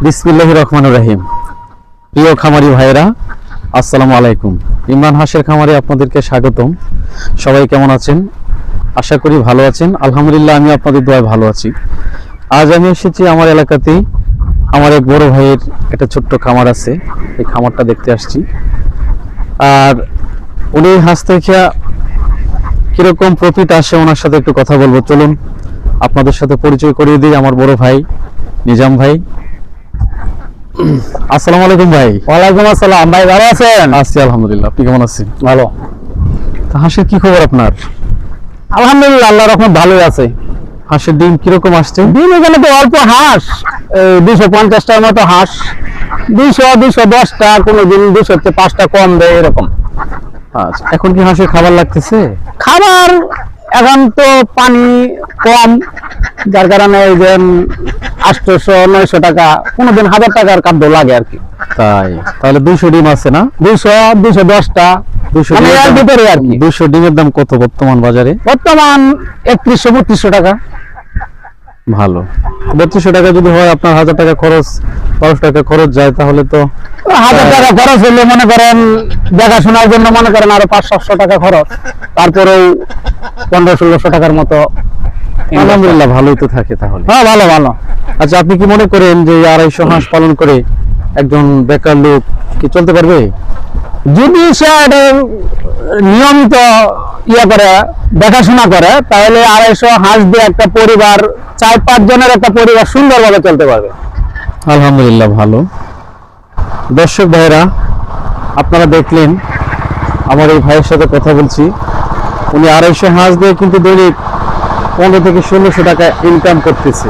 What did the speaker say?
বিসমিল্লাহির রহমানির রহিম। প্রিয় খামারি ভাইরা, আসসালামু আলাইকুম। ইমরান হাঁসের খামারে আপনাদেরকে স্বাগতম। সবাই কেমন আছেন? আশা করি ভালো আছেন। আলহামদুলিল্লাহ, আমি আপনাদের দোয়ায় ভালো আছি। আজ আমি এসেছি আমার এলাকাতেই। আমার এক বড় ভাইয়ের একটা ছোট্ট খামার আছে, এই খামারটা দেখতে আসছি। আর উনি হাঁস থেকে কিরকম প্রফিট আসে ওনার সাথে একটু কথা বলবো। চলুন আপনাদের সাথে পরিচয় করিয়ে দিই। আমার বড় ভাই নিজাম ভাই। আসসালামু আলাইকুম ভাই। ওয়ালাইকুম আসসালাম। ভাই ভালো আছেন? আছি আলহামদুলিল্লাহ, আপনি কেমন আছেন? ভালো, তা হাঁসের কি খবর আপনার? আলহামদুলিল্লাহ, আল্লাহর রহমত ভালোই আছে। হাঁসের ডিম কিরকম আসছে? দিন এখানে তো অল্প হাঁস, 250টার মতো হাঁস, 200-210টা, কোনোদিন 205টা কম দেয় এরকম। আচ্ছা, এখন কি হাঁসের খাবার লাগতেছে? খাবার এখন তো পানি কম, যার কারণে এই যে 800-900 টাকা, কোনোদিন 1000 টাকার খাদ্য লাগে আর কি। তাই তাহলে 200 ডিম আছে না? 200-210টা, 200 মানে এর ভিতরে আর কি। 200 ডিমের দাম কত বর্তমান বাজারে? বর্তমান 3100-3200 টাকা। ভালো। 3200 টাকা যদি হয়, আপনার 1000 টাকা খরচ, 1200 টাকা খরচ যায়, তাহলে তো 1000 টাকা খরচ হলে মনে করেন দেখাশোনার জন্য মনে করেন আরো 500-700 টাকা খরচ, তারপরেও 1500-1600 টাকার মতো। আলহামদুলিল্লাহ, ভালোই তো থাকে তাহলে। হ্যাঁ, ভালো ভালো। আচ্ছা, আপনি কি মনে করেন যে এই 250 হাঁস পালন করে একজন বেকার লোক কি চলতে পারবে? যদি সে এটা নিয়মিত করে দেখাশোনা করে, তাহলে 250 হাঁস দিয়ে একটা পরিবার, 4-5 জনের একটা পরিবার সুন্দরভাবে চলতে পারবে। আলহামদুলিল্লাহ, ভালো। দর্শক ভাইরা, আপনারা দেখলেন আমার এই ভাইয়ের সাথে কথা বলছি। উনি 250 হাঁস দিয়ে কিন্তু দৈনিক 1500 থেকে 1600 টাকা ইনকাম করতেছে।